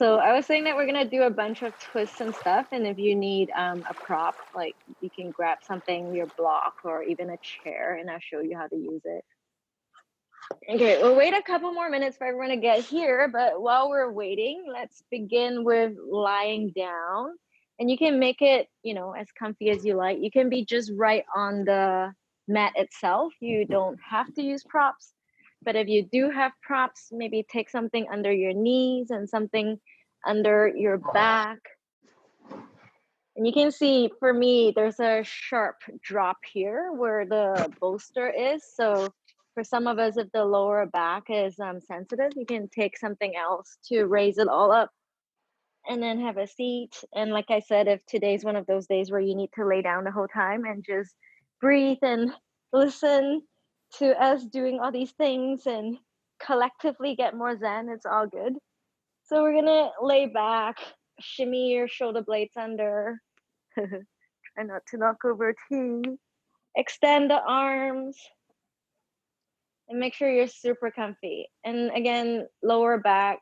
So I was saying that we're gonna do a bunch of twists and stuff, and if you need a prop, like you can grab something, your block, or even a chair, and I'll show you how to use it. Okay, we'll wait a couple more minutes for everyone to get here, but while we're waiting, let's begin with lying down. And you can make it, as comfy as you like. You can be just right on the mat itself. You don't have to use props. But if you do have props, maybe take something under your knees and something under your back. And you can see, for me, there's a sharp drop here where the bolster is. So for some of us, if the lower back is sensitive, you can take something else to raise it all up and then have a seat. And like I said, if today's one of those days where you need to lay down the whole time and just breathe and listen to us doing all these things and collectively get more zen, it's all good. So we're gonna lay back, shimmy your shoulder blades under. Try not to knock over tea. Extend the arms and make sure you're super comfy. And again, lower back,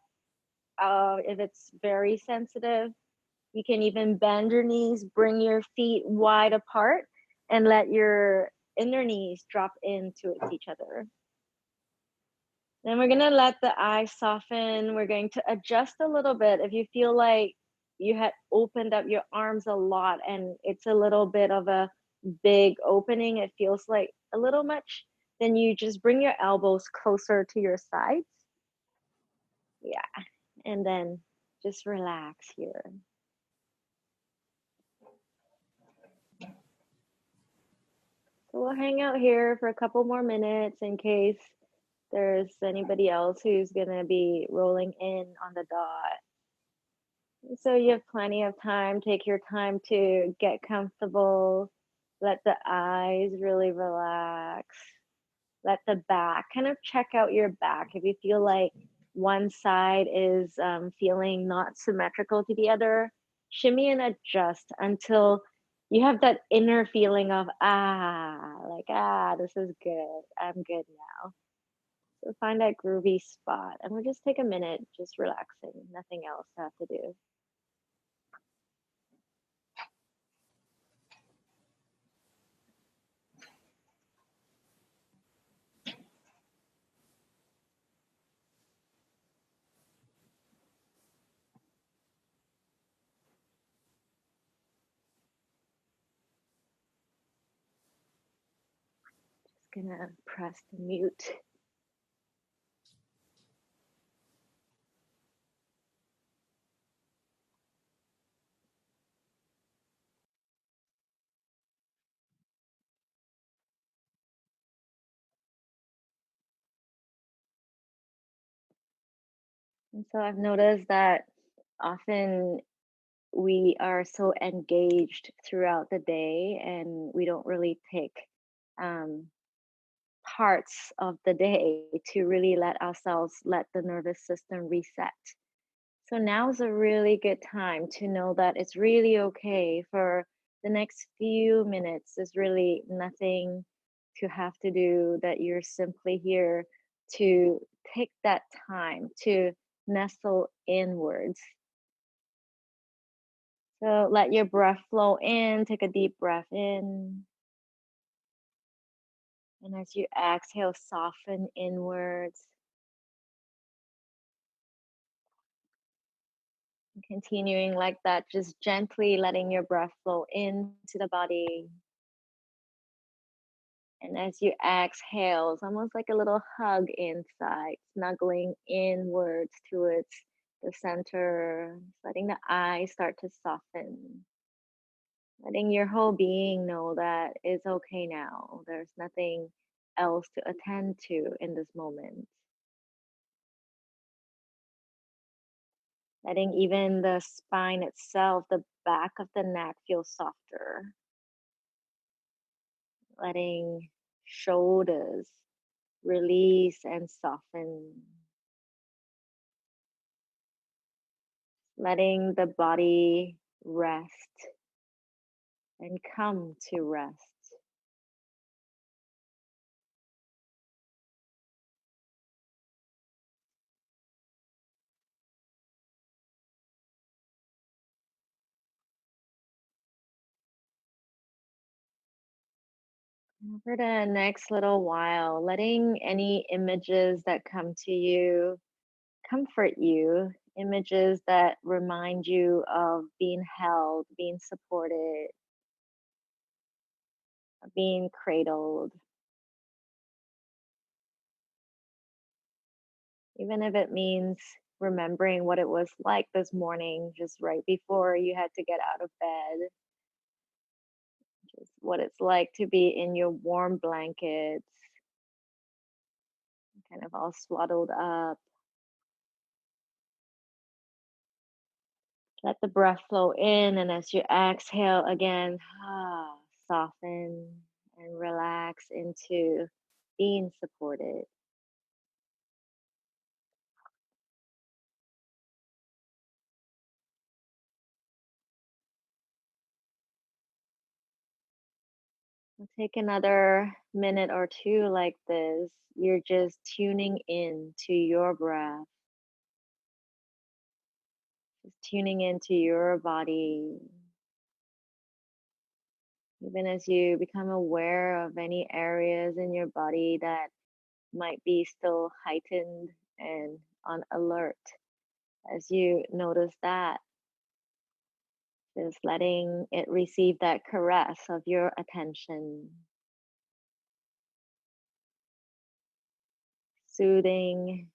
if it's very sensitive, you can even bend your knees, bring your feet wide apart, and let your inner knees drop into each other. Then we're gonna let the eyes soften. We're going to adjust a little bit. If you feel like you had opened up your arms a lot and it's a little bit of a big opening, it feels like a little much, then you just bring your elbows closer to your sides. Yeah, and then just relax here. So we'll hang out here for a couple more minutes in case there's anybody else who's gonna be rolling in on the dot. So you have plenty of time. Take your time to get comfortable. Let the eyes really relax. Let the back, kind of check out your back. If you feel like one side is feeling not symmetrical to the other, shimmy and adjust until you have that inner feeling of, this is good. I'm good now. So find that groovy spot. And we'll just take a minute, just relaxing, nothing else to have to do. Gonna press the mute. And so I've noticed that often we are so engaged throughout the day and we don't really take um, parts of the day to really let the nervous system reset. So now's a really good time to know that it's really okay for the next few minutes. There's really nothing to have to do, that you're simply here to take that time to nestle inwards. So let your breath flow in, take a deep breath in. And as you exhale, soften inwards. Continuing like that, just gently letting your breath flow into the body. And as you exhale, it's almost like a little hug inside, snuggling inwards towards the center, letting the eyes start to soften, letting your whole being know that it's okay now. There's nothing else to attend to in this moment. Letting even the spine itself, the back of the neck, feel softer. Letting shoulders release and soften. Letting the body rest and come to rest. And for the next little while, letting any images that come to you comfort you, images that remind you of being held, being supported, being cradled, even if it means remembering what it was like this morning, just right before you had to get out of bed, just what it's like to be in your warm blankets, kind of all swaddled up. Let the breath flow in, and as you exhale again, soften and relax into being supported. We'll take another minute or two like this. You're just tuning in to your breath, just tuning into your body. Even as you become aware of any areas in your body that might be still heightened and on alert, as you notice that, just letting it receive that caress of your attention, soothing,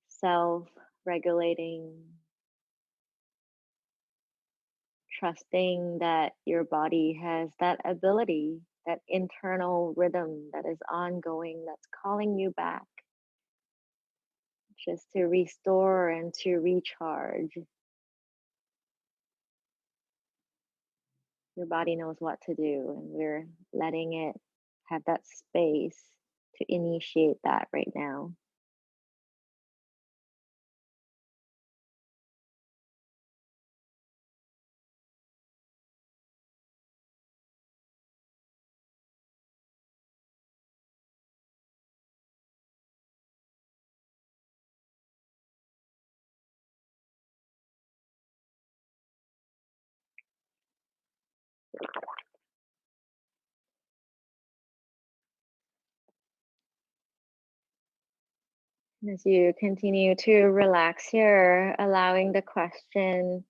self regulating, trusting that your body has that ability, that internal rhythm that is ongoing, that's calling you back just to restore and to recharge. Your body knows what to do, and we're letting it have that space to initiate that right now. As you continue to relax here, allowing the question,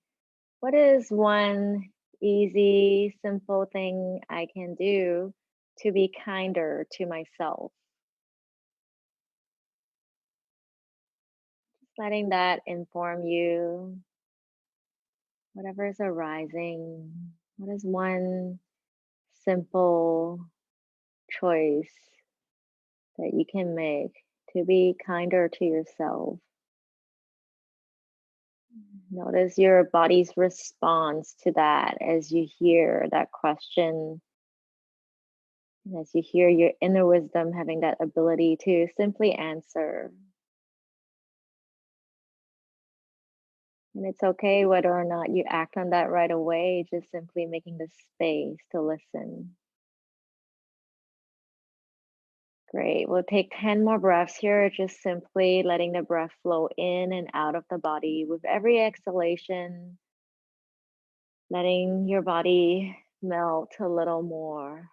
what is one easy, simple thing I can do to be kinder to myself? Letting that inform you, whatever is arising. What is one simple choice that you can make to be kinder to yourself? Notice your body's response to that as you hear that question, and as you hear your inner wisdom having that ability to simply answer. And it's okay whether or not you act on that right away, just simply making the space to listen. Great. We'll take 10 more breaths here, just simply letting the breath flow in and out of the body. With every exhalation, letting your body melt a little more.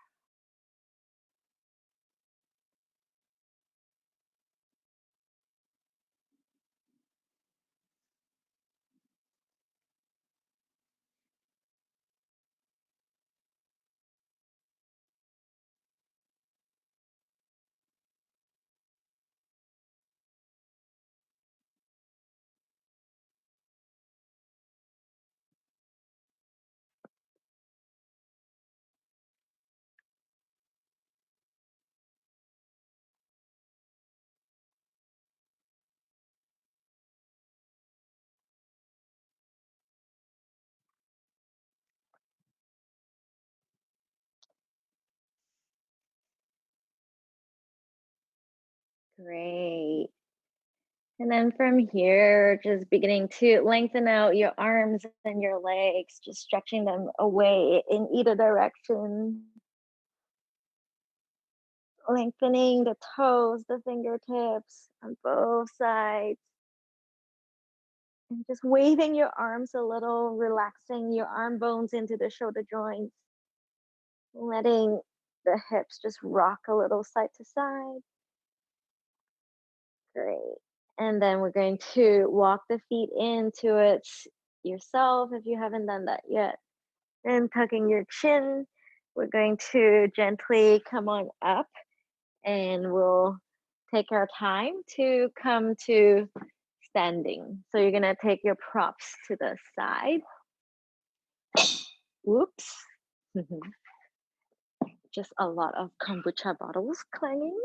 Great. And then from here, just beginning to lengthen out your arms and your legs, just stretching them away in either direction, lengthening the toes, the fingertips on both sides, and just waving your arms a little, relaxing your arm bones into the shoulder joints, letting the hips just rock a little side to side. Great. And then we're going to walk the feet into it yourself if you haven't done that yet. And tucking your chin, we're going to gently come on up and we'll take our time to come to standing. So you're going to take your props to the side. Whoops. Just a lot of kombucha bottles clanging.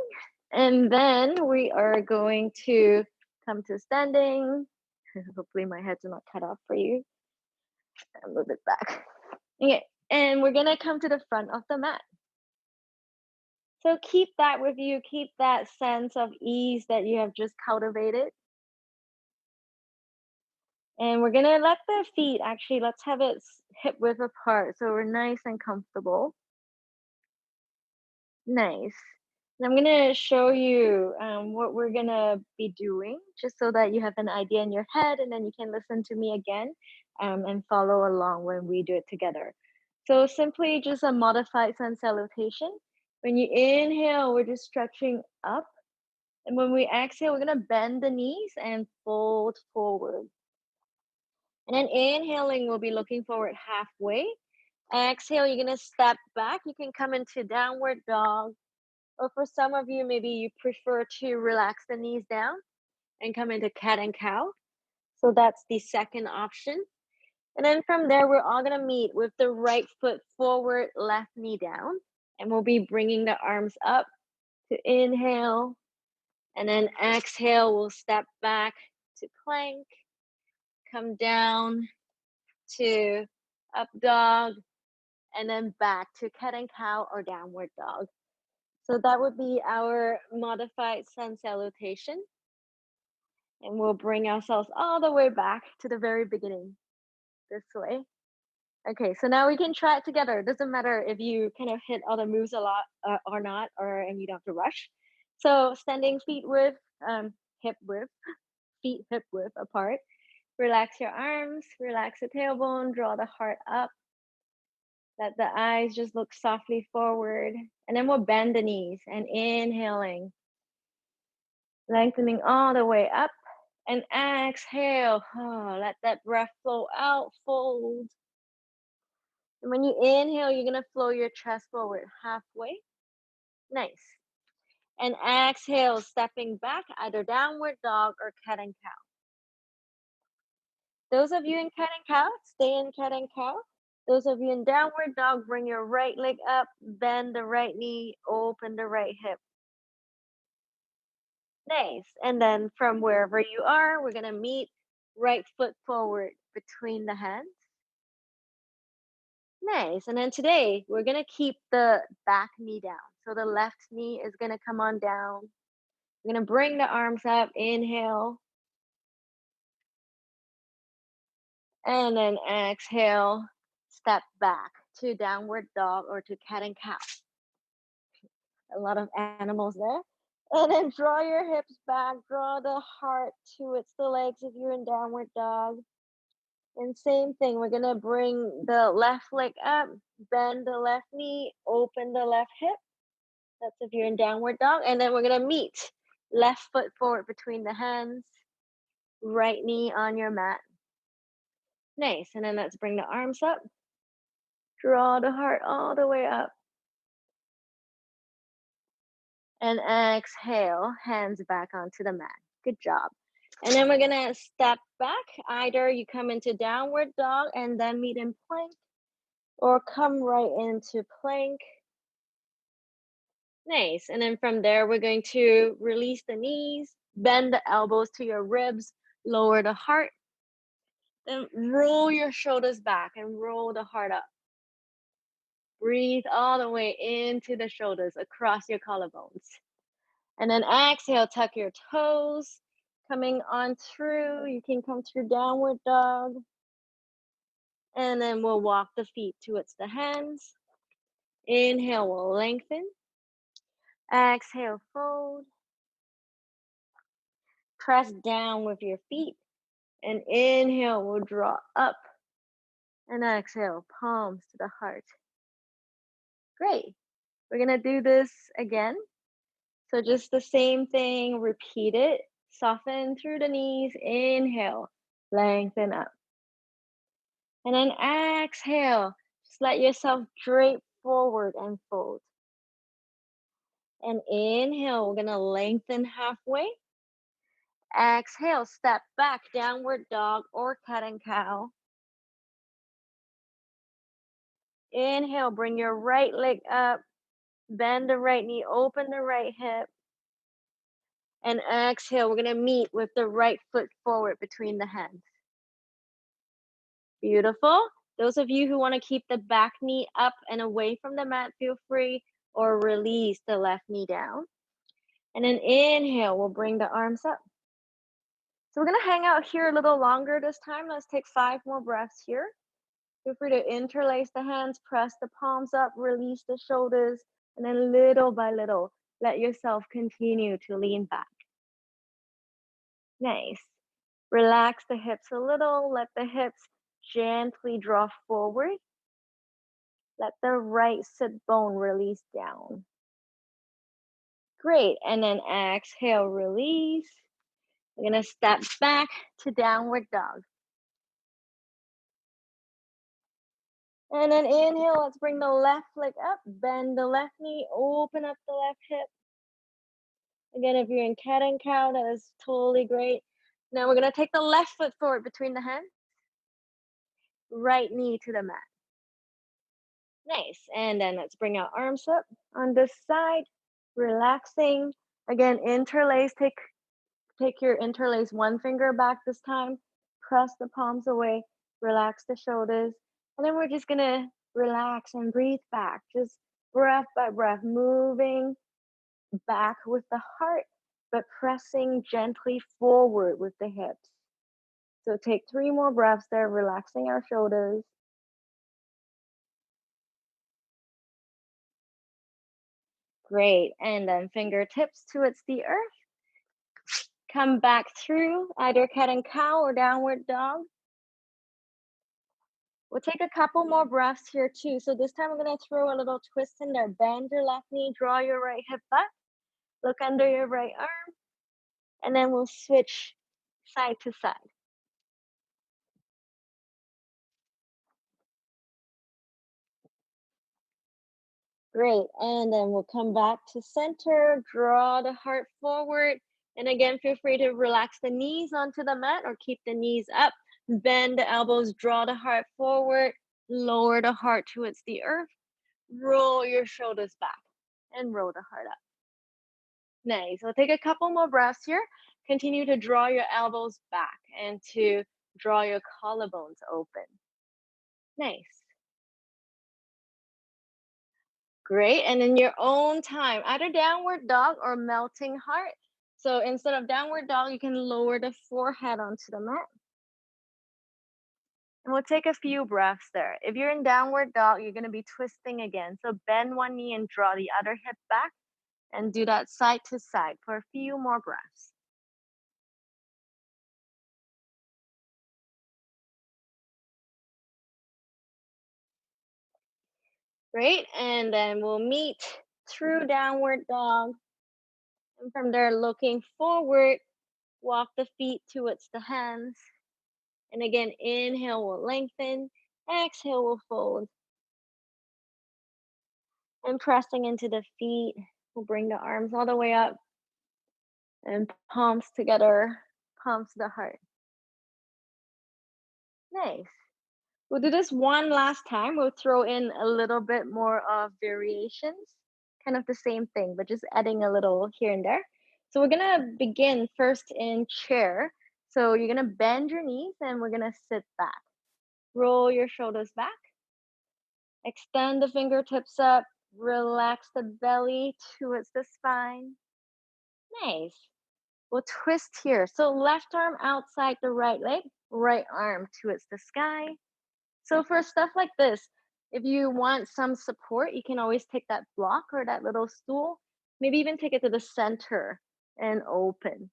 And then we are going to come to standing. Hopefully my head's not cut off for you. A little bit back. Okay. And we're gonna come to the front of the mat. So keep that with you. Keep that sense of ease that you have just cultivated. And we're gonna let the feet actually, let's have it hip width apart so we're nice and comfortable. Nice. And I'm gonna show you what we're gonna be doing, just so that you have an idea in your head, and then you can listen to me again and follow along when we do it together. So simply just a modified sun salutation. When you inhale, we're just stretching up, and when we exhale, we're gonna bend the knees and fold forward. And then inhaling, we'll be looking forward halfway. Exhale, you're gonna step back. You can come into downward dog. Or for some of you, maybe you prefer to relax the knees down and come into cat and cow. So that's the second option. And then from there, we're all going to meet with the right foot forward, left knee down. And we'll be bringing the arms up to inhale. And then exhale, we'll step back to plank, come down to up dog, and then back to cat and cow or downward dog. So that would be our modified sun salutation. And we'll bring ourselves all the way back to the very beginning this way. Okay, so now we can try it together. It doesn't matter if you kind of hit other moves a lot or not, or and you don't have to rush. So standing feet width, hip width, feet hip width apart. Relax your arms, relax the tailbone, draw the heart up. Let the eyes just look softly forward. And then we'll bend the knees and inhaling, lengthening all the way up. And exhale. Oh, let that breath flow out, fold. And when you inhale, you're going to flow your chest forward halfway. Nice. And exhale, stepping back, either downward dog or cat and cow. Those of you in cat and cow, stay in cat and cow. Those of you in downward dog, bring your right leg up, bend the right knee, open the right hip. Nice. And then from wherever you are, we're going to meet right foot forward between the hands. Nice. And then today we're going to keep the back knee down. So the left knee is going to come on down. We're going to bring the arms up. Inhale. And then exhale. Step back to downward dog or to cat and cow. A lot of animals there. And then draw your hips back. Draw the heart towards the legs if you're in downward dog. And same thing, we're going to bring the left leg up, bend the left knee, open the left hip. That's if you're in downward dog. And then we're going to meet left foot forward between the hands, right knee on your mat. Nice. And then let's bring the arms up. Draw the heart all the way up. And exhale, hands back onto the mat. Good job. And then we're going to step back. Either you come into downward dog and then meet in plank, or come right into plank. Nice. And then from there, we're going to release the knees, bend the elbows to your ribs, lower the heart. Then roll your shoulders back and roll the heart up. Breathe all the way into the shoulders, across your collarbones. And then exhale, tuck your toes. Coming on through, you can come through downward dog. And then we'll walk the feet towards the hands. Inhale, we'll lengthen. Exhale, fold. Press down with your feet. And inhale, we'll draw up. And exhale, palms to the heart. Great. We're gonna do this again. So just the same thing, repeat it. Soften through the knees. Inhale, lengthen up. And then exhale. Just let yourself drape forward and fold. And inhale, we're gonna lengthen halfway. Exhale, step back, downward dog or cat and cow. Inhale, bring your right leg up, bend the right knee, open the right hip. And exhale, we're gonna meet with the right foot forward between the hands. Beautiful. Those of you who wanna keep the back knee up and away from the mat, feel free, or release the left knee down. And then inhale, we'll bring the arms up. So we're gonna hang out here a little longer this time. Let's take 5 more breaths here. Feel free to interlace the hands, press the palms up, release the shoulders, and then little by little, let yourself continue to lean back. Nice. Relax the hips a little, let the hips gently draw forward. Let the right sit bone release down. Great. And then exhale, release. We're going to step back to downward dog. And then inhale, let's bring the left leg up, bend the left knee, open up the left hip. Again, if you're in cat and cow, that is totally great. Now we're going to take the left foot forward between the hands, right knee to the mat. Nice. And then let's bring our arms up on this side, relaxing. Again, interlace, take your interlace one finger back this time, press the palms away, relax the shoulders. And then we're just gonna relax and breathe back, just breath by breath, moving back with the heart, but pressing gently forward with the hips. So take 3 more breaths there, relaxing our shoulders. Great. And then fingertips towards the earth. Come back through either cat and cow or downward dog. We'll take a couple more breaths here too. So this time we're going to throw a little twist in there. Bend your left knee, draw your right hip back, look under your right arm, and then we'll switch side to side. Great. And then we'll come back to center, draw the heart forward. And again, feel free to relax the knees onto the mat or keep the knees up. Bend the elbows, draw the heart forward, lower the heart towards the earth. Roll your shoulders back and roll the heart up. Nice. We'll take a couple more breaths here. Continue to draw your elbows back and to draw your collarbones open. Nice. Great. And in your own time, either downward dog or melting heart. So instead of downward dog, you can lower the forehead onto the mat. And we'll take a few breaths there. If you're in downward dog, you're going to be twisting again. So bend one knee and draw the other hip back and do that side to side for a few more breaths. Great. And then we'll meet through downward dog. And from there, looking forward, walk the feet towards the hands. And again, inhale will lengthen, exhale will fold. And pressing into the feet, we'll bring the arms all the way up and palms together, palms to the heart. Nice. We'll do this one last time. We'll throw in a little bit more of variations, kind of the same thing, but just adding a little here and there. So we're gonna begin first in chair. So you're gonna bend your knees and we're gonna sit back. Roll your shoulders back. Extend the fingertips up. Relax the belly towards the spine. Nice. We'll twist here. So left arm outside the right leg, right arm towards the sky. So for stuff like this, if you want some support, you can always take that block or that little stool, maybe even take it to the center and open.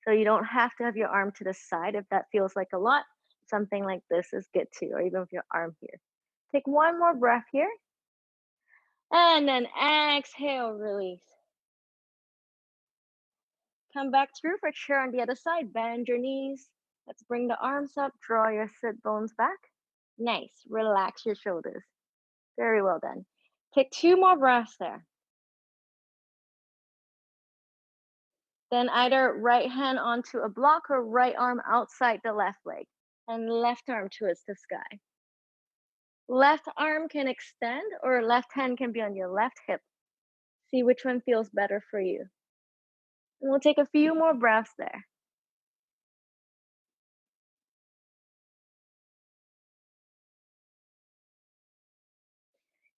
So you don't have to have your arm to the side if that feels like a lot. Something like this is good too, or even with your arm here. Take one more breath here. And then exhale, release. Come back through for chair on the other side. Bend your knees. Let's bring the arms up. Draw your sit bones back. Nice. Relax your shoulders. Very well done. Take two more breaths there. Then either right hand onto a block or right arm outside the left leg. And left arm towards the sky. Left arm can extend or left hand can be on your left hip. See which one feels better for you. And we'll take a few more breaths there.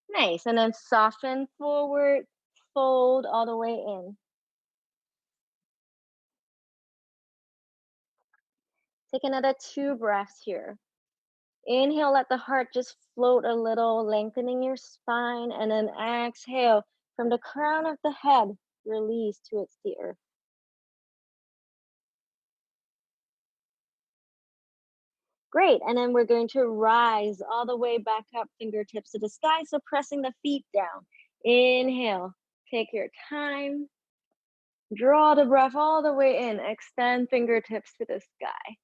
Nice. And then soften forward, fold all the way in. Take another two breaths here. Inhale, let the heart just float a little, lengthening your spine. And then exhale from the crown of the head, release towards the earth. Great. And then we're going to rise all the way back up, fingertips to the sky. So pressing the feet down. Inhale, take your time. Draw the breath all the way in. Extend fingertips to the sky.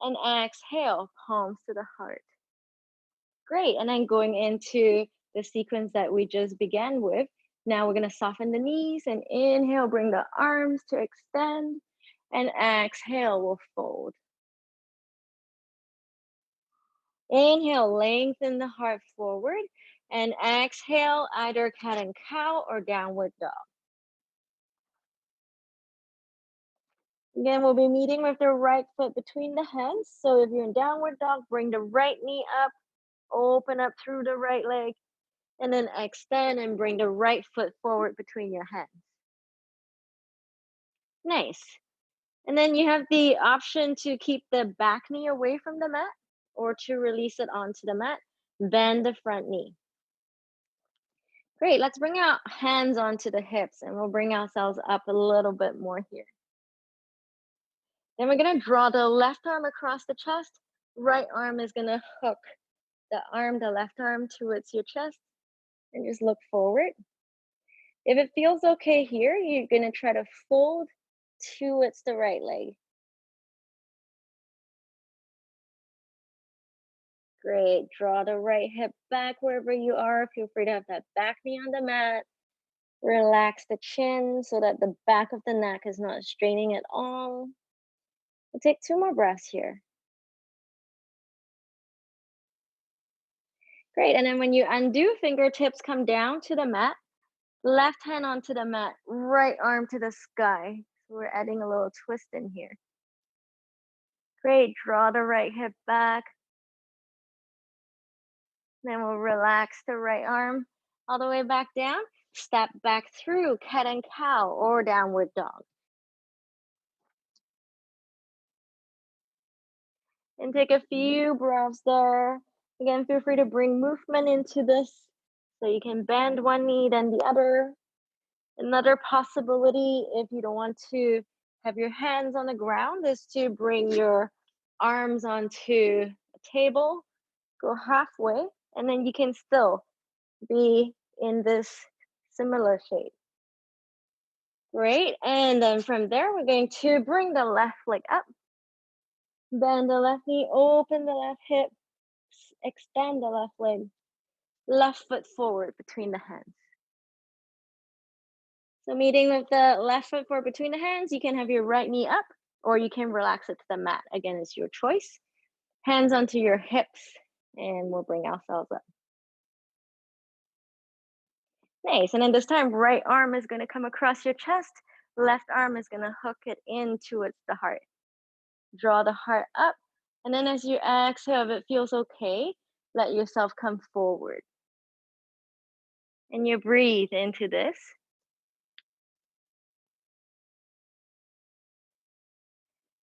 And exhale, palms to the heart. Great. And then going into the sequence that we just began with. Now we're going to soften the knees and inhale, bring the arms to extend. And exhale, we'll fold. Inhale, lengthen the heart forward. And exhale, either cat and cow or downward dog. Again, we'll be meeting with the right foot between the hands. So if you're in downward dog, bring the right knee up, open up through the right leg, and then extend and bring the right foot forward between your hands. Nice. And then you have the option to keep the back knee away from the mat or to release it onto the mat. Bend the front knee. Great. Let's bring our hands onto the hips and we'll bring ourselves up a little bit more here. Then we're going to draw the left arm across the chest. Right arm is going to hook the left arm towards your chest and just look forward. If it feels okay here, you're going to try to fold towards the right leg. Great. Draw the right hip back wherever you are. Feel free to have that back knee on the mat. Relax the chin so that the back of the neck is not straining at all. We'll take two more breaths here. Great. And then when you undo, fingertips come down to the mat. Left hand onto the mat, right arm to the sky. So we're adding a little twist in here. Great. Draw the right hip back. Then we'll relax the right arm all the way back down. Step back through cat and cow or downward dog. And take a few breaths there. Again, feel free to bring movement into this. So you can bend one knee, then the other. Another possibility, if you don't want to have your hands on the ground, is to bring your arms onto a table, go halfway, and then you can still be in this similar shape. Great. And then from there, we're going to bring the left leg up, bend the left knee, open the left hip, extend the left leg, left foot forward between the hands. So meeting with the left foot forward between the hands, you can have your right knee up or you can relax it to the mat. Again, it's your choice. Hands onto your hips and we'll bring ourselves up. Nice. And then this time, right arm is going to come across your chest. Left arm is going to hook it in towards the heart. Draw the heart up. And then as you exhale, if it feels okay, let yourself come forward. And you breathe into this.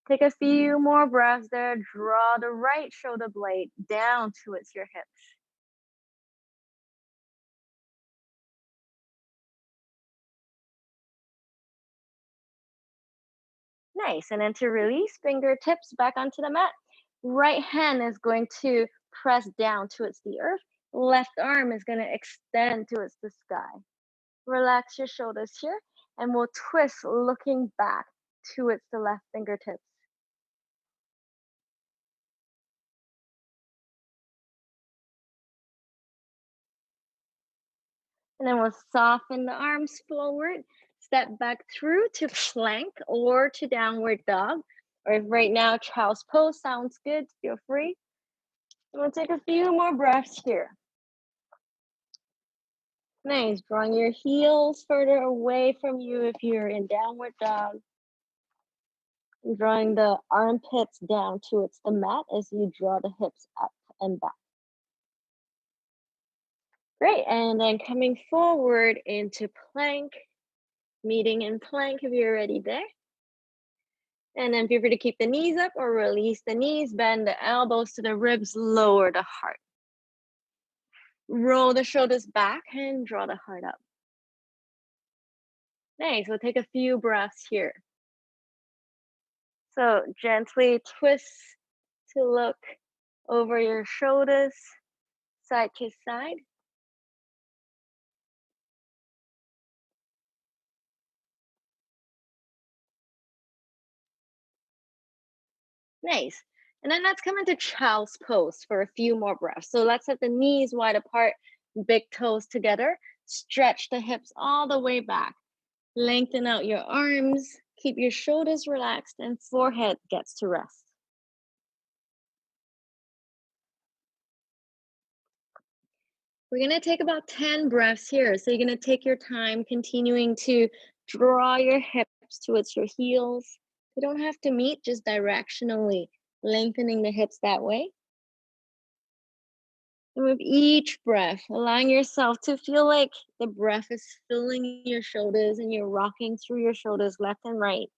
Take a few more breaths there. Draw the right shoulder blade down towards your hips. Nice. And then to release, fingertips back onto the mat. Right hand is going to press down towards the earth. Left arm is going to extend towards the sky. Relax your shoulders here, and we'll twist looking back towards the left fingertips. And then we'll soften the arms forward, step back through to plank or to downward dog. Or if right now child's pose sounds good, feel free. And we'll take a few more breaths here. Nice. Drawing your heels further away from you if you're in downward dog. And drawing the armpits down towards the mat as you draw the hips up and back. Great. And then coming forward into plank, meeting in plank if you're already there. And then feel free to keep the knees up or release the knees, bend the elbows to the ribs, lower the heart. Roll the shoulders back and draw the heart up. Nice. We'll take a few breaths here. So gently twist to look over your shoulders, side to side. Nice. And then let's come into child's pose for a few more breaths. So let's have the knees wide apart, big toes together. Stretch the hips all the way back. Lengthen out your arms. Keep your shoulders relaxed and forehead gets to rest. We're going to take about 10 breaths here. So you're going to take your time continuing to draw your hips towards your heels. They don't have to meet, just directionally lengthening the hips that way. And with each breath, allowing yourself to feel like the breath is filling your shoulders and you're rocking through your shoulders left and right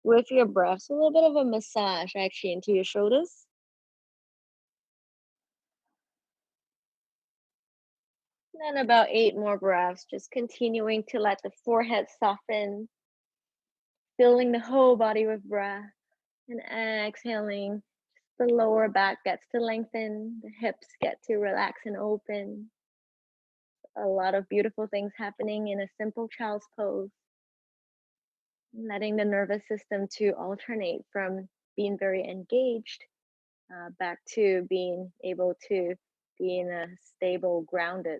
with your breath. So a little bit of a massage actually into your shoulders. And then about 8 more breaths, just continuing to let the forehead soften, filling the whole body with breath. And exhaling, the lower back gets to lengthen, the hips get to relax and open. A lot of beautiful things happening in a simple child's pose. Letting the nervous system to alternate from being very engaged back to being able to be in a stable, grounded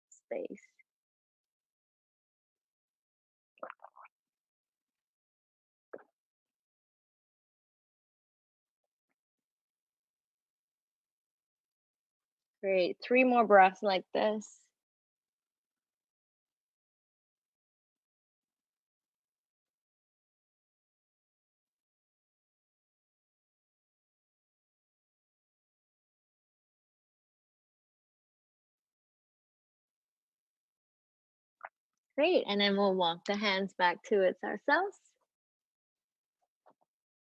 space. Great. 3 more breaths like this. Great. And then we'll walk the hands back towards ourselves.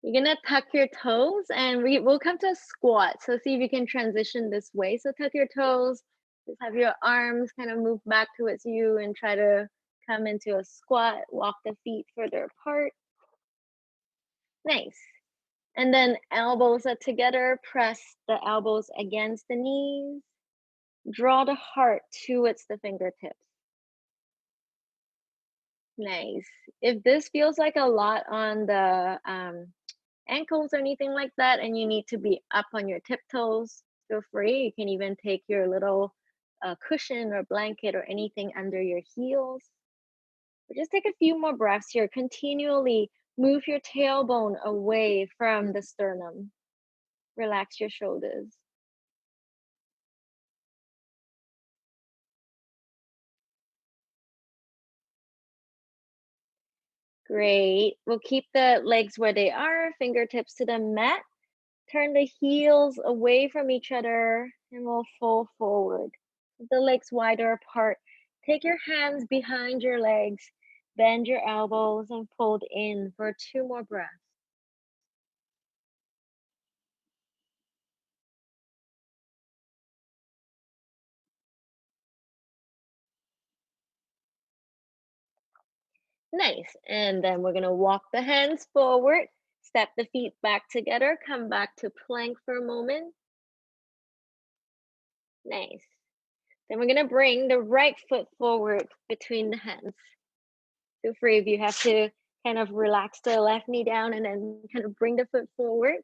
You're gonna tuck your toes and we'll come to a squat. So see if you can transition this way. So tuck your toes, just have your arms kind of move back towards you and try to come into a squat. Walk the feet further apart. Nice. And then elbows are together. Press the elbows against the knees. Draw the heart towards the fingertips. Nice. If this feels like a lot on the ankles or anything like that, and you need to be up on your tiptoes, feel free. You can even take your little cushion or blanket or anything under your heels. But just take a few more breaths here. Continually move your tailbone away from the sternum. Relax your shoulders. Great. We'll keep the legs where they are, fingertips to the mat. Turn the heels away from each other and we'll fold forward. The legs wider apart. Take your hands behind your legs, bend your elbows, and fold in for 2 more breaths. Nice. And then we're going to walk the hands forward, step the feet back together, come back to plank for a moment. Nice. Then we're gonna bring the right foot forward between the hands. Feel free if you have to kind of relax the left knee down and then kind of bring the foot forward.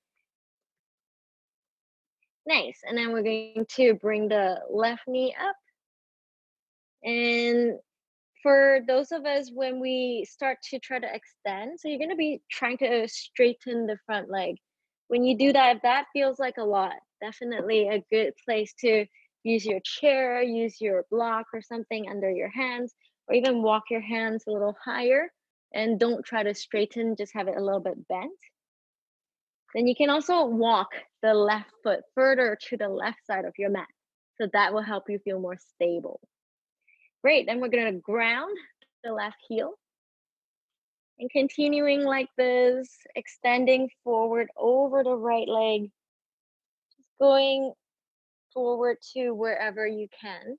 Nice. And then we're going to bring the left knee up. And for those of us when we start to try to extend, so you're going to be trying to straighten the front leg. When you do that, if that feels like a lot, definitely a good place to use your chair, use your block or something under your hands, or even walk your hands a little higher. And don't try to straighten, just have it a little bit bent. Then you can also walk the left foot further to the left side of your mat. So that will help you feel more stable. Great. Then we're going to ground the left heel and continuing like this, extending forward over the right leg, going forward to wherever you can.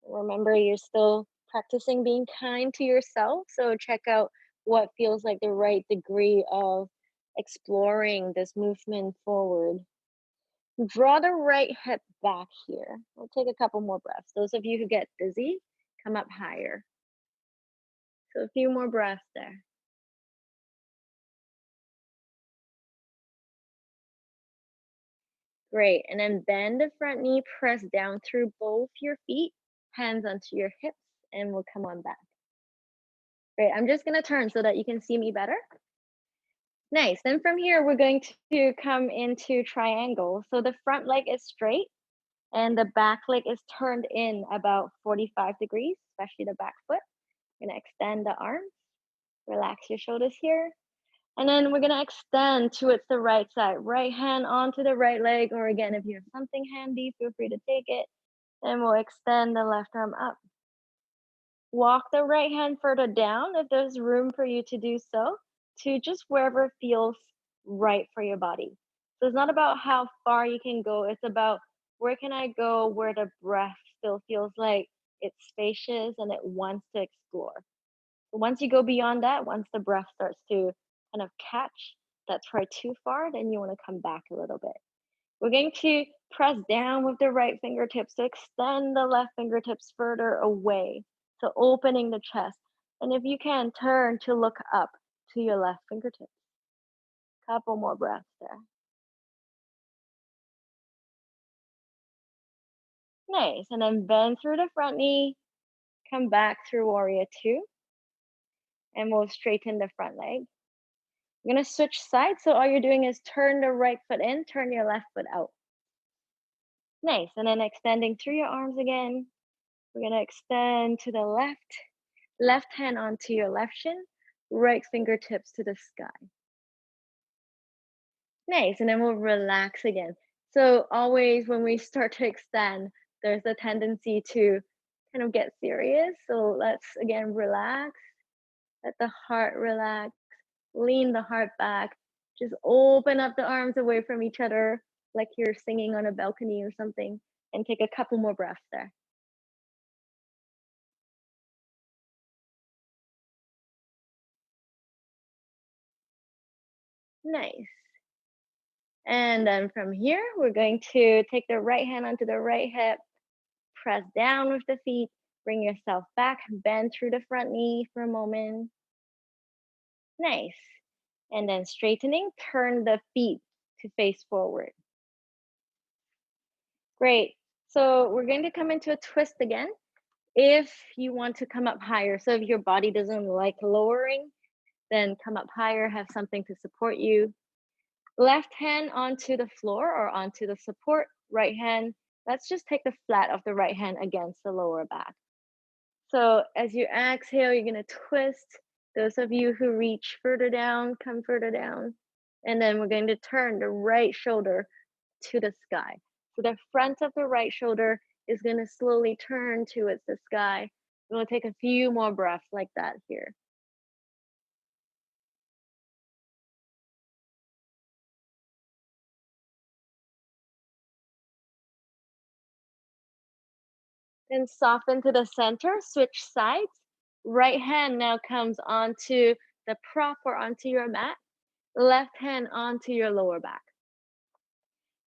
Remember, you're still practicing being kind to yourself. So check out what feels like the right degree of exploring this movement forward. Draw the right hip back here. We'll take a couple more breaths. Those of you who get dizzy, come up higher. So a few more breaths there. Great. And then bend the front knee, press down through both your feet, hands onto your hips, and we'll come on back. Great. I'm just going to turn so that you can see me better. Nice. Then from here, we're going to come into triangle. So the front leg is straight and the back leg is turned in about 45 degrees, especially the back foot. You're going to extend the arms, relax your shoulders here. And then we're going to extend towards the right side, right hand onto the right leg. Or again, if you have something handy, feel free to take it. And we'll extend the left arm up. Walk the right hand further down if there's room for you to do so, to just wherever feels right for your body. So it's not about how far you can go, it's about where can I go where the breath still feels like it's spacious and it wants to explore. So once you go beyond that, once the breath starts to kind of catch that's right too far, then you want to come back a little bit. We're going to press down with the right fingertips to extend the left fingertips further away. So opening the chest. And if you can, turn to look up to your left fingertips. Couple more breaths there. Nice. And then bend through the front knee. Come back through warrior two. And we'll straighten the front leg. You're going to switch sides. So all you're doing is turn the right foot in, turn your left foot out. Nice. And then extending through your arms again. We're going to extend to the left hand onto your left shin, right fingertips to the sky. Nice. And then we'll relax again. So, always when we start to extend, there's a tendency to kind of get serious. So, let's again relax, let the heart relax, lean the heart back, just open up the arms away from each other like you're singing on a balcony or something, and take a couple more breaths there. Nice. And then from here, we're going to take the right hand onto the right hip, press down with the feet, bring yourself back, bend through the front knee for a moment. Nice. And then straightening, turn the feet to face forward. Great. So we're going to come into a twist again. If you want to come up higher, so if your body doesn't like lowering, then come up higher, have something to support you. Left hand onto the floor or onto the support, right hand. Let's just take the flat of the right hand against the lower back. So as you exhale, you're going to twist. Those of you who reach further down, come further down. And then we're going to turn the right shoulder to the sky. So the front of the right shoulder is going to slowly turn towards the sky. We'll take a few more breaths like that here. Then soften to the center, switch sides. Right hand now comes onto the prop or onto your mat. Left hand onto your lower back.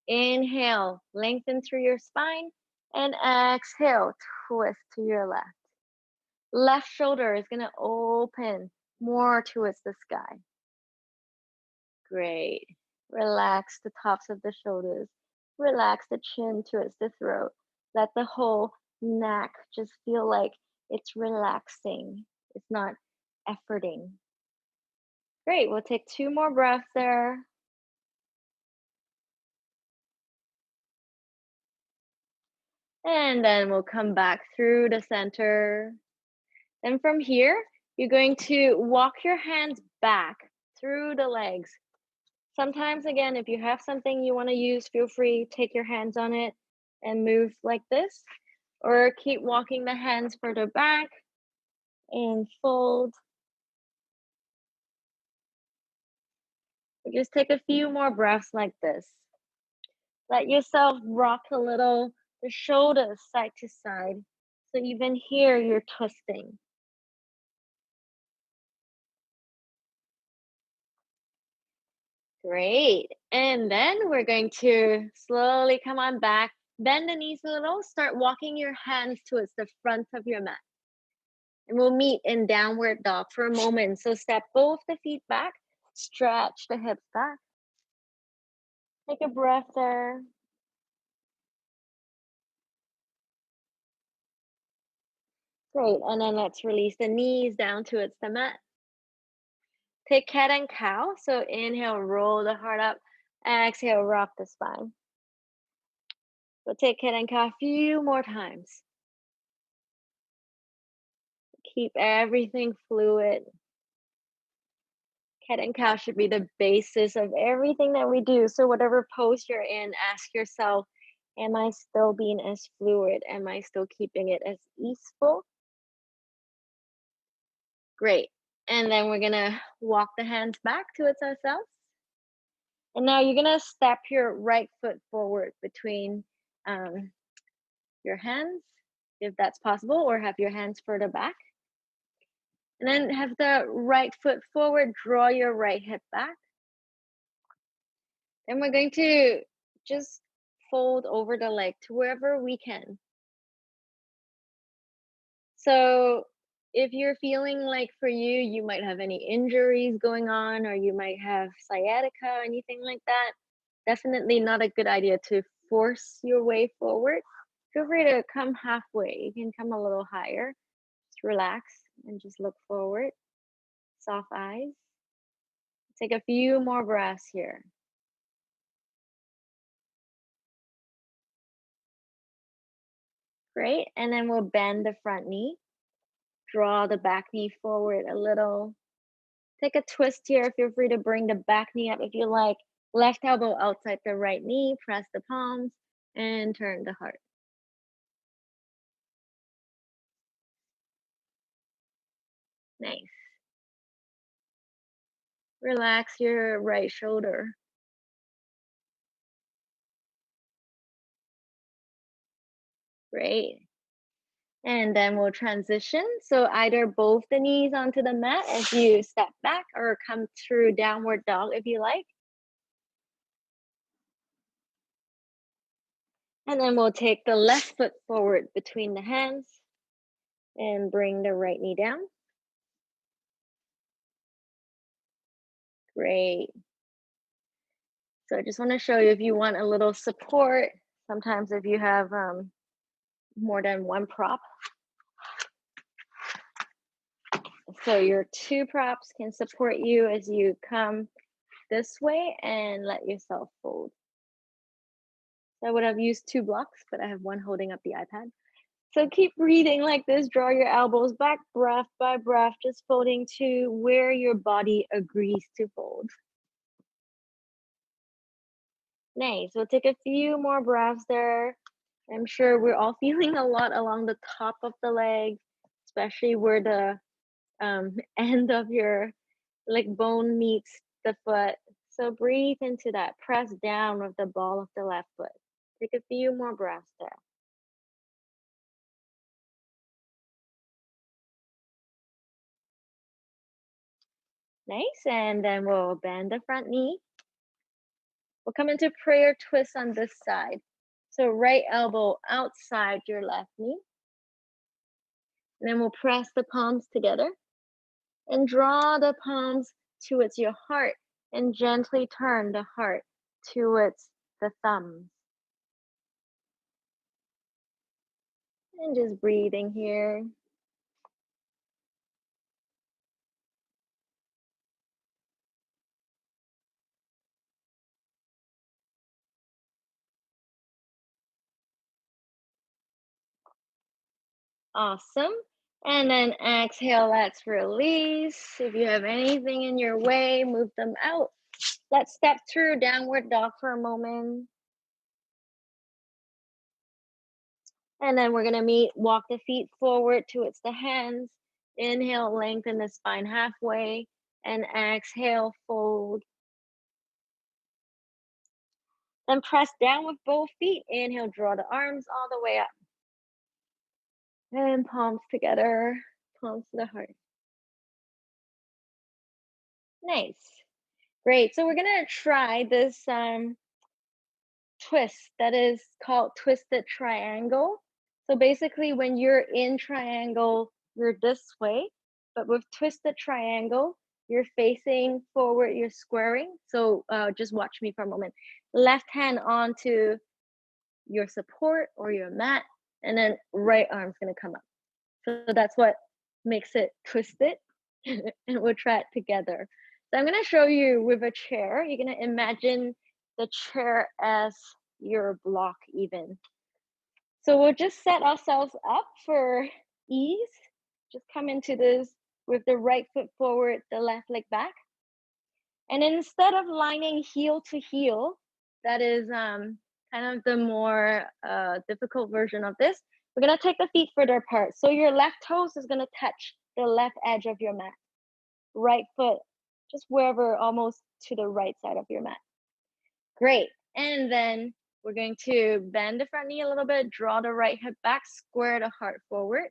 Inhale, lengthen through your spine, and exhale, twist to your left. Left shoulder is gonna open more towards the sky. Great. Relax the tops of the shoulders. Relax the chin towards the throat. Let the whole neck just feel like it's relaxing. It's not efforting. Great. We'll take 2 more breaths there. And then we'll come back through the center. Then from here, you're going to walk your hands back through the legs. Sometimes, again, if you have something you want to use, feel free, take your hands on it and move like this. Or keep walking the hands further back and fold. Or just take a few more breaths like this. Let yourself rock a little, the shoulders side to side. So even here, you're twisting. Great. And then we're going to slowly come on back, bend the knees a little, start walking your hands towards the front of your mat. And we'll meet in downward dog for a moment. So step both the feet back, stretch the hips back. Take a breath there. Great. And then let's release the knees down towards the mat. Take cat and cow. So inhale, roll the heart up. Exhale, rock the spine. We'll take cat and cow a few more times. Keep everything fluid. Cat and cow should be the basis of everything that we do. So whatever pose you're in, ask yourself, am I still being as fluid? Am I still keeping it as easeful? Great. And then we're gonna walk the hands back towards ourselves. And now you're gonna step your right foot forward between um, your hands, if that's possible, or have your hands further back. And then have the right foot forward, draw your right hip back. Then we're going to just fold over the leg to wherever we can. So if you're feeling like for you, you might have any injuries going on, or you might have sciatica, anything like that, definitely not a good idea to force your way forward. Feel free to come halfway. You can come a little higher. Just relax and just look forward. Soft eyes. Take a few more breaths here. Great. And then we'll bend the front knee. Draw the back knee forward a little. Take a twist here. Feel free to bring the back knee up if you like. Left elbow outside the right knee. Press the palms and turn the heart. Nice. Relax your right shoulder. Great. And then we'll transition. So either both the knees onto the mat as you step back or come through downward dog if you like. And then we'll take the left foot forward between the hands and bring the right knee down. Great. So I just want to show you if you want a little support. Sometimes if you have more than one prop. So your 2 props can support you as you come this way and let yourself fold. So I would have used 2 blocks, but I have one holding up the iPad. So keep breathing like this. Draw your elbows back, breath by breath, just folding to where your body agrees to fold. Nice. We'll take a few more breaths there. I'm sure we're all feeling a lot along the top of the leg, especially where the end of your like bone meets the foot. So breathe into that. Press down with the ball of the left foot. Take a few more breaths there. Nice. And then we'll bend the front knee. We'll come into prayer twist on this side. So right elbow outside your left knee. And then we'll press the palms together and draw the palms towards your heart and gently turn the heart towards the thumbs. And just breathing here. Awesome. And then exhale, let's release. If you have anything in your way, move them out. Let's step through downward dog for a moment. And then we're going to walk the feet forward towards the hands. Inhale, lengthen the spine halfway. And exhale, fold. Then press down with both feet. Inhale, draw the arms all the way up. And palms together, palms to the heart. Nice. Great. So we're going to try this twist that is called twisted triangle. So basically, when you're in triangle, you're this way, but with twisted triangle, you're facing forward, you're squaring. So just watch me for a moment. Left hand onto your support or your mat, and then right arm's gonna come up. So that's what makes it twisted, and we'll try it together. So I'm gonna show you with a chair. You're gonna imagine the chair as your block even. So we'll just set ourselves up for ease. Just come into this with the right foot forward, the left leg back. And instead of lining heel to heel, that is kind of the more difficult version of this, we're gonna take the feet further apart. So your left toes is gonna touch the left edge of your mat. Right foot, just wherever, almost to the right side of your mat. Great. And then we're going to bend the front knee a little bit, draw the right hip back, square the heart forward.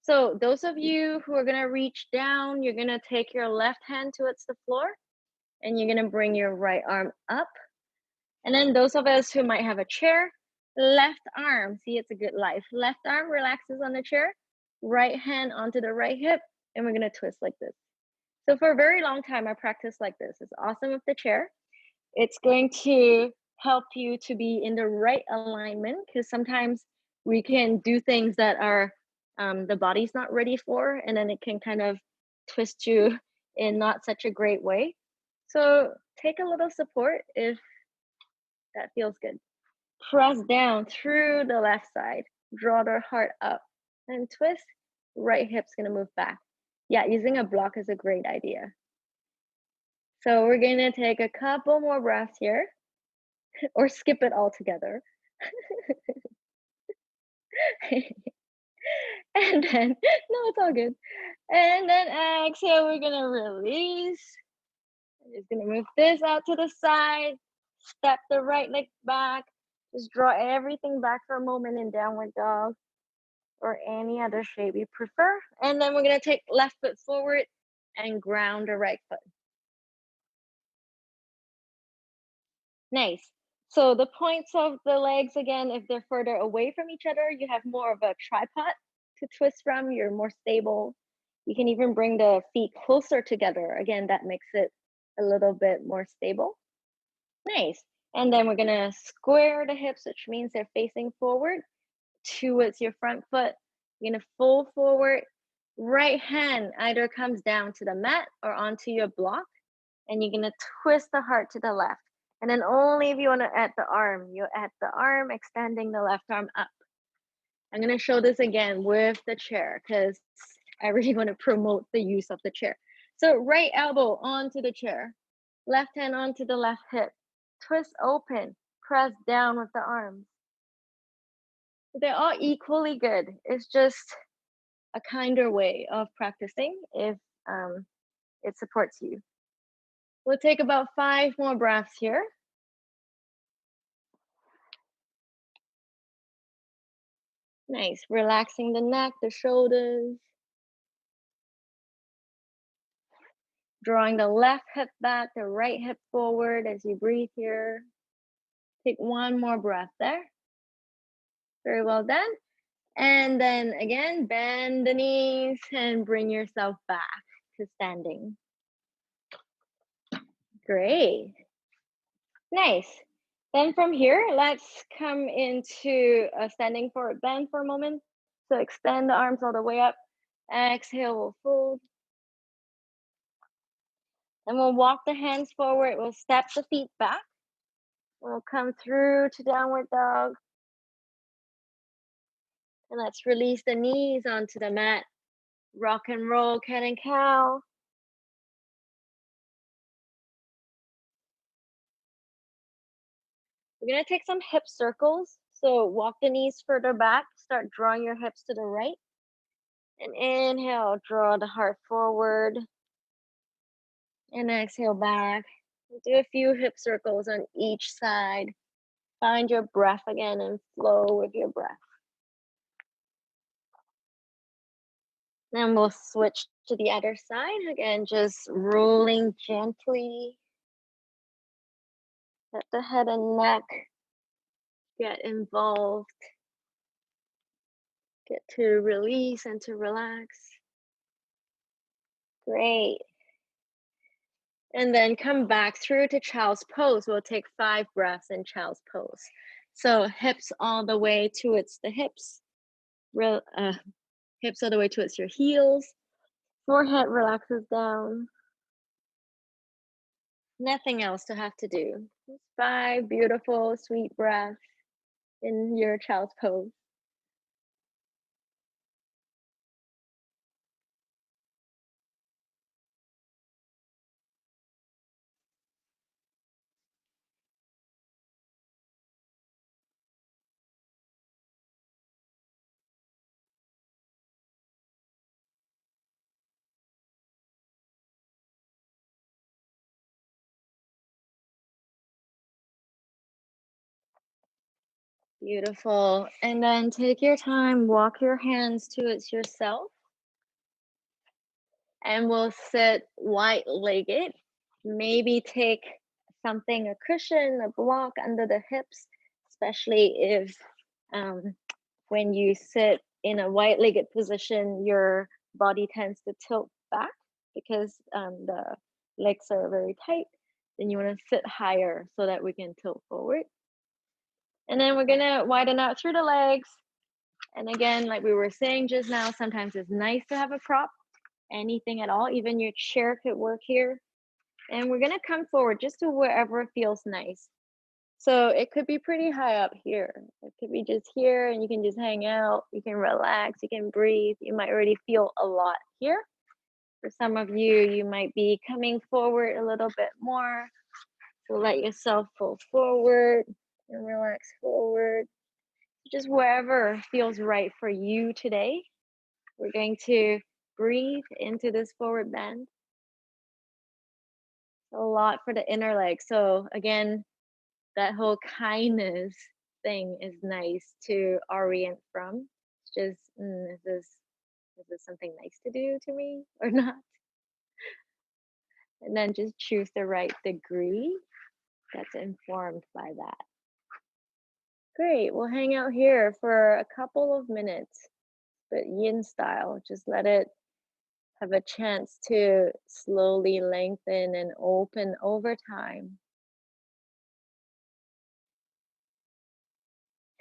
So those of you who are gonna reach down, you're gonna take your left hand towards the floor and you're gonna bring your right arm up. And then those of us who might have a chair, left arm, see, it's a good life. Left arm relaxes on the chair, right hand onto the right hip, and we're gonna twist like this. So for a very long time, I practiced like this. It's awesome with the chair. It's going to help you to be in the right alignment because sometimes we can do things that are the body's not ready for, and then it can kind of twist you in not such a great way. So take a little support if that feels good. Press down through the left side, draw the heart up, and twist. Right hip's gonna move back. Yeah, using a block is a great idea. So we're gonna take a couple more breaths here, or skip it altogether. And then, no, it's all good. And then exhale, we're gonna release. I'm just gonna move this out to the side, step the right leg back, just draw everything back for a moment in downward dog or any other shape you prefer. And then we're gonna take left foot forward and ground the right foot. Nice. So the points of the legs, again, if they're further away from each other, you have more of a tripod to twist from. You're more stable. You can even bring the feet closer together. Again, that makes it a little bit more stable. Nice. And then we're gonna square the hips, which means they're facing forward towards your front foot. You're gonna fold forward. Right hand either comes down to the mat or onto your block, and you're gonna twist the heart to the left. And then only if you want to add the arm, you add the arm, extending the left arm up. I'm going to show this again with the chair because I really want to promote the use of the chair. So right elbow onto the chair, left hand onto the left hip, twist open, press down with the arms. They're all equally good. It's just a kinder way of practicing if it supports you. We'll take about 5 more breaths here. Nice. Relaxing the neck, the shoulders. Drawing the left hip back, the right hip forward as you breathe here. Take one more breath there. Very well done. And then again, bend the knees and bring yourself back to standing. Great. Nice. Then from here, let's come into a standing forward bend for a moment. So extend the arms all the way up. Exhale, we'll fold. And we'll walk the hands forward. We'll step the feet back. We'll come through to downward dog. And let's release the knees onto the mat. Rock and roll, cat and cow. We're going to take some hip circles. So walk the knees further back. Start drawing your hips to the right. And inhale, draw the heart forward. And exhale back. Do a few hip circles on each side. Find your breath again and flow with your breath. Then we'll switch to the other side. Again, just rolling gently. Let the head and neck get involved. Get to release and to relax. Great. And then come back through to child's pose. We'll take 5 breaths in child's pose. So hips all the way towards the hips. Hips all the way towards your heels. Forehead relaxes down. Nothing else to have to do. Just 5 beautiful, sweet breaths in your child's pose. Beautiful. And then take your time, walk your hands towards yourself. And we'll sit wide-legged. Maybe take something, a cushion, a block under the hips, especially if when you sit in a wide-legged position, your body tends to tilt back because the legs are very tight. Then you want to sit higher so that we can tilt forward. And then we're going to widen out through the legs. And again, like we were saying just now, sometimes it's nice to have a prop, anything at all. Even your chair could work here. And we're going to come forward just to wherever feels nice. So it could be pretty high up here. It could be just here and you can just hang out. You can relax, you can breathe. You might already feel a lot here. For some of you, you might be coming forward a little bit more. So let yourself pull forward and relax forward. Just wherever feels right for you today. We're going to breathe into this forward bend. A lot for the inner leg. So again, that whole kindness thing is nice to orient from. It's just, is this something nice to do to me or not? And then just choose the right degree that's informed by that. Great, we'll hang out here for a couple of minutes, but yin style, just let it have a chance to slowly lengthen and open over time.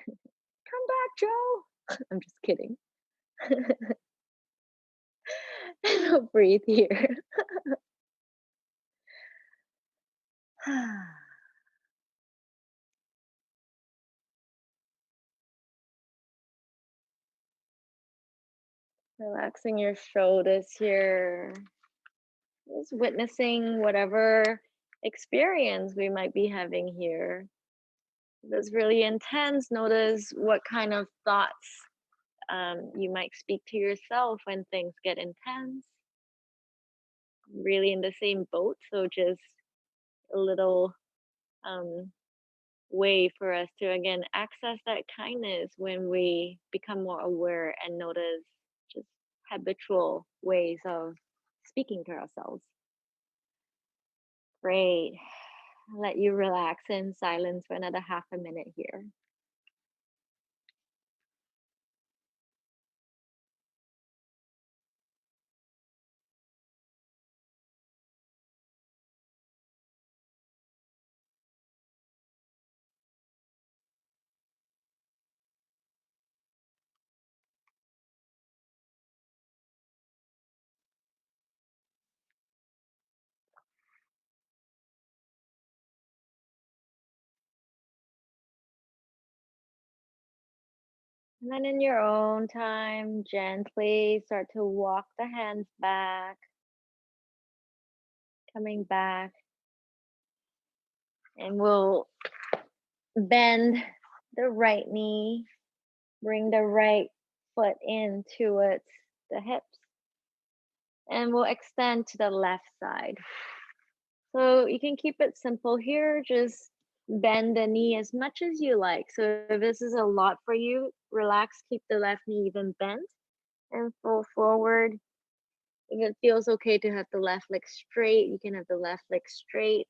Come back, Joe. I'm just kidding. Breathe here. Relaxing your shoulders here. Just witnessing whatever experience we might be having here. If it's really intense, notice what kind of thoughts you might speak to yourself when things get intense. Really in the same boat, so just a little way for us to again access that kindness when we become more aware and notice just habitual ways of speaking to ourselves. Great. I'll let you relax in silence for another half a minute here. And then in your own time, gently start to walk the hands back, coming back, and we'll bend the right knee, bring the right foot in towards the hips, and we'll extend to the left side. So you can keep it simple here, just bend the knee as much as you like. So if this is a lot for you, relax, keep the left knee even bent and fold forward. If it feels okay to have the left leg straight, you can have the left leg straight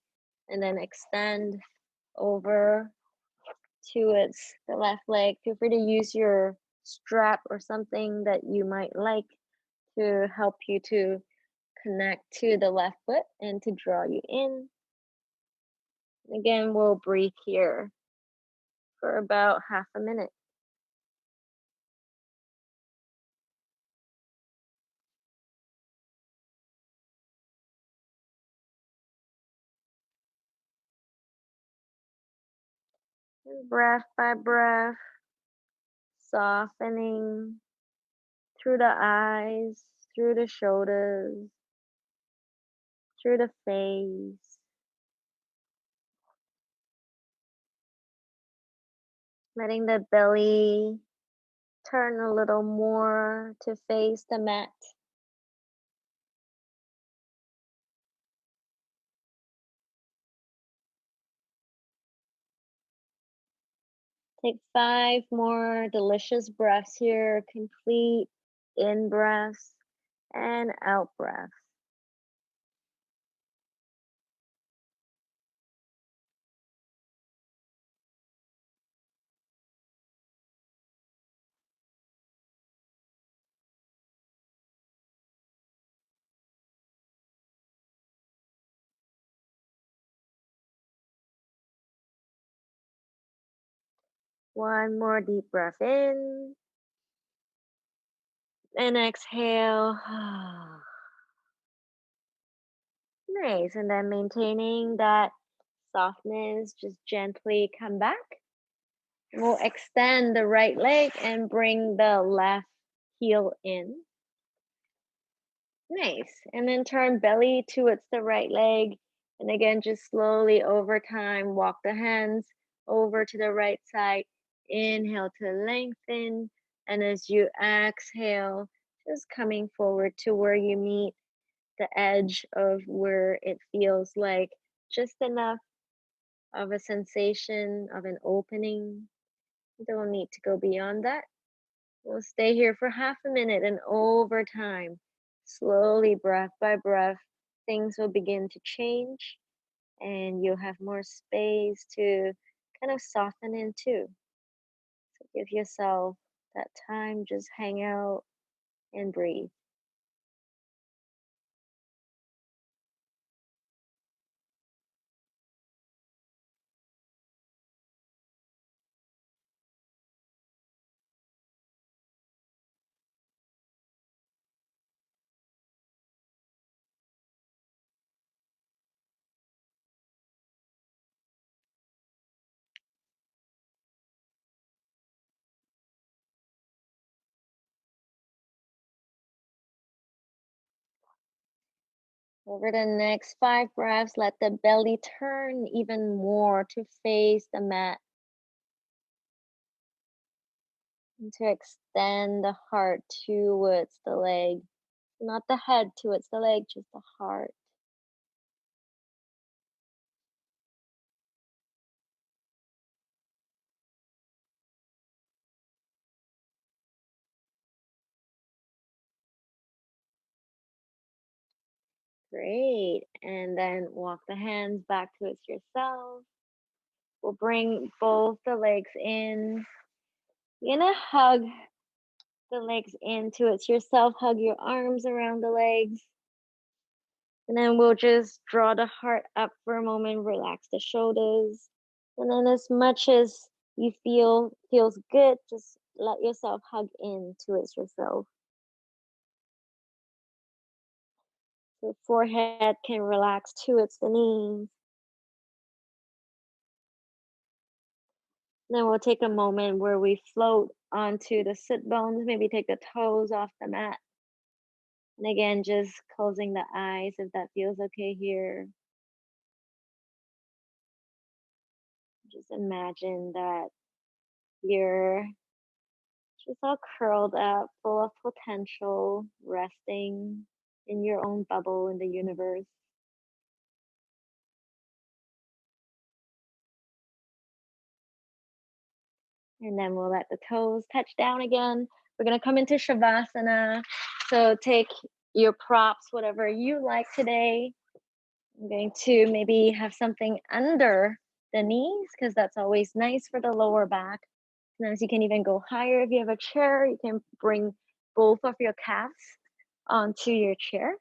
and then extend over towards the left leg. Feel free to use your strap or something that you might like to help you to connect to the left foot and to draw you in. Again, we'll breathe here for about half a minute. And breath by breath, softening through the eyes, through the shoulders, through the face, letting the belly turn a little more to face the mat. Take 5 more delicious breaths here, complete in breaths and out breaths. One more deep breath in and exhale. Nice. And then maintaining that softness, just gently come back. We'll extend the right leg and bring the left heel in. Nice. And then turn belly towards the right leg. And again, just slowly over time, walk the hands over to the right side. Inhale to lengthen. And as you exhale, just coming forward to where you meet the edge of where it feels like just enough of a sensation of an opening. You don't need to go beyond that. We'll stay here for half a minute, and over time, slowly, breath by breath, things will begin to change and you'll have more space to kind of soften into. So give yourself that time, just hang out and breathe. Over the next 5 breaths, let the belly turn even more to face the mat and to extend the heart towards the leg. Not the head towards the leg, just the heart. Great. And then walk the hands back towards yourself. We'll bring both the legs in. You're gonna hug the legs in towards yourself. Hug your arms around the legs. And then we'll just draw the heart up for a moment, relax the shoulders. And then as much as you feel feels good, just let yourself hug in towards yourself. So forehead can relax towards the knees. Then we'll take a moment where we float onto the sit bones, maybe take the toes off the mat. And again, just closing the eyes if that feels okay here. Just imagine that you're just all curled up, full of potential, resting in your own bubble in the universe. And then we'll let the toes touch down again. We're going to come into Shavasana. So take your props, whatever you like today. I'm going to maybe have something under the knees because that's always nice for the lower back. Sometimes you can even go higher. If you have a chair, you can bring both of your calves onto your chair.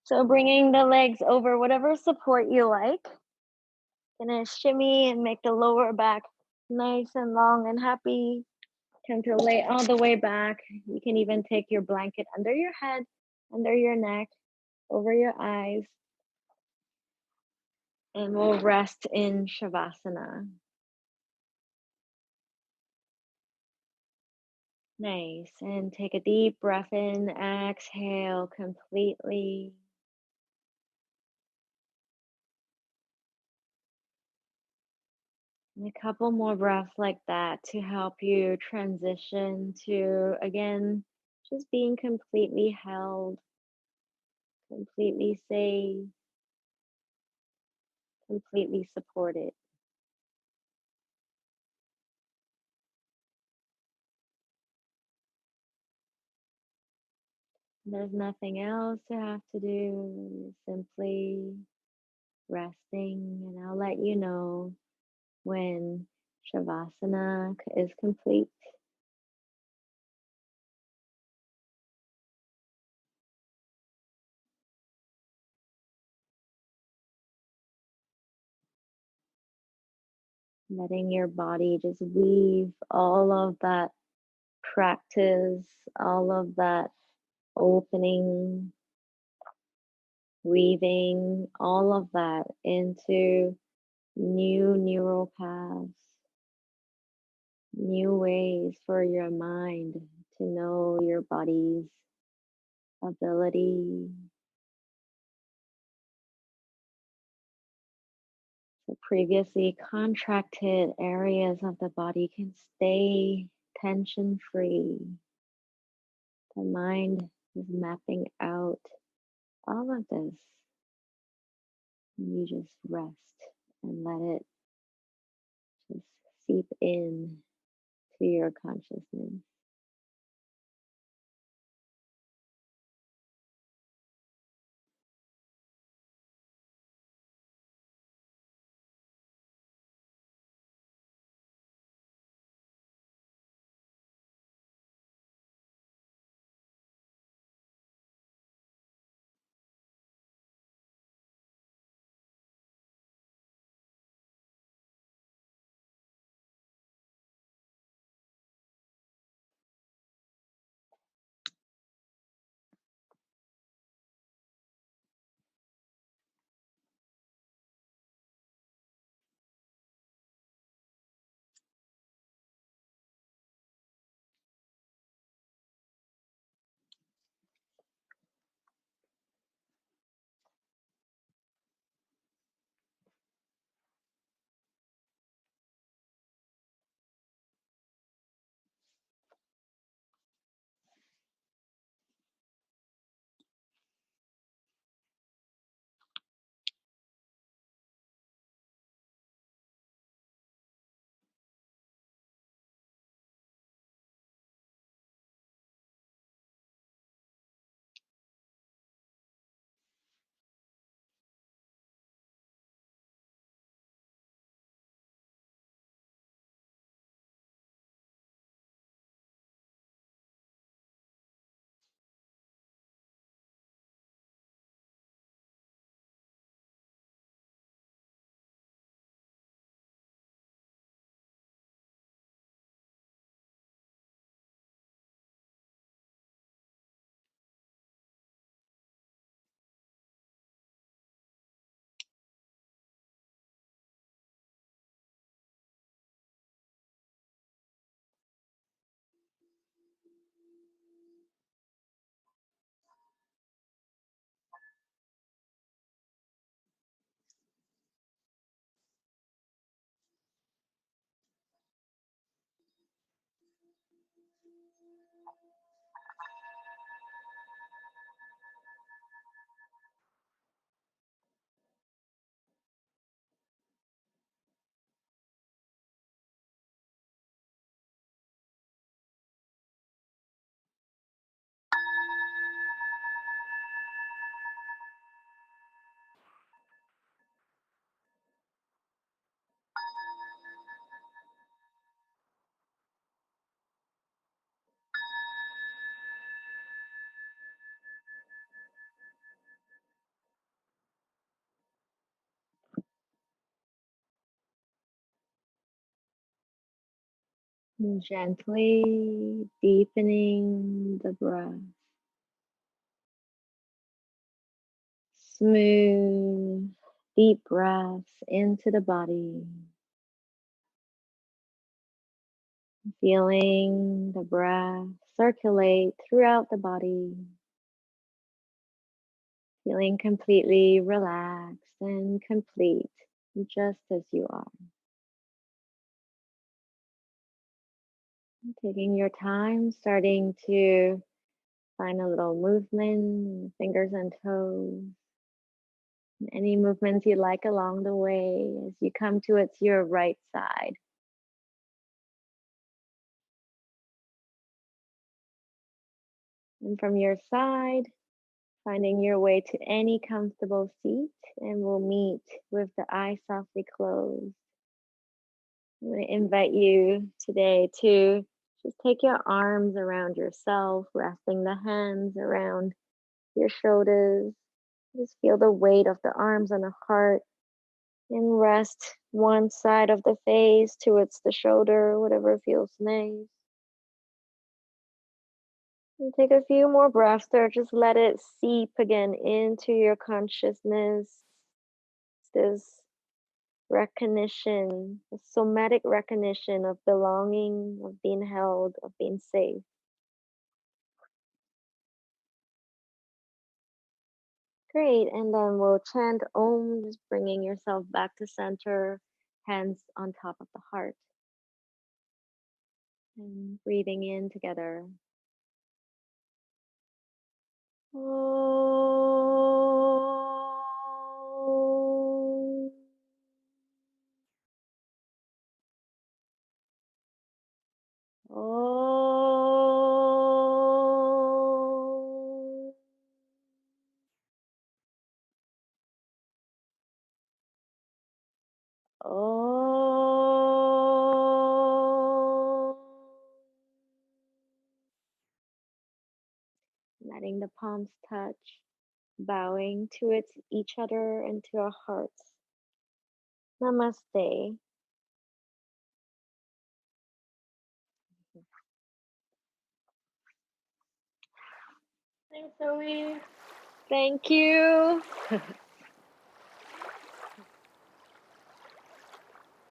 So bringing the legs over whatever support you like. Gonna shimmy and make the lower back nice and long and happy. Come to lay all the way back. You can even take your blanket under your head, under your neck, over your eyes. And we'll rest in Shavasana. Nice. And take a deep breath in. Exhale completely. And a couple more breaths like that to help you transition to, again, just being completely held, completely safe, completely supported. There's nothing else to have to do, simply resting, and I'll let you know when Shavasana is complete. Letting your body just weave all of that practice, all of that opening, weaving all of that into new neural paths, new ways for your mind to know your body's ability. So previously contracted areas of the body can stay tension free. The mind is mapping out all of this. You just rest and let it just seep in to your consciousness. And gently deepening the breath. Smooth, deep breaths into the body. Feeling the breath circulate throughout the body. Feeling completely relaxed and complete, just as you are. Taking your time, starting to find a little movement, fingers and toes. Any movements you like along the way as you come to its your right side. And from your side, finding your way to any comfortable seat, and we'll meet with the eyes softly closed. I'm going to invite you today to just take your arms around yourself, resting the hands around your shoulders. Just feel the weight of the arms on the heart and rest one side of the face towards the shoulder, whatever feels nice. And take a few more breaths there. Just let it seep again into your consciousness. This recognition, a somatic recognition of belonging, of being held, of being safe. Great. And then we'll chant Om, just bringing yourself back to center, hands on top of the heart. And breathing in together. Om. Om. Om. Letting the palms touch, bowing to each other and to our hearts. Namaste. Thanks, Zoe. Thank you.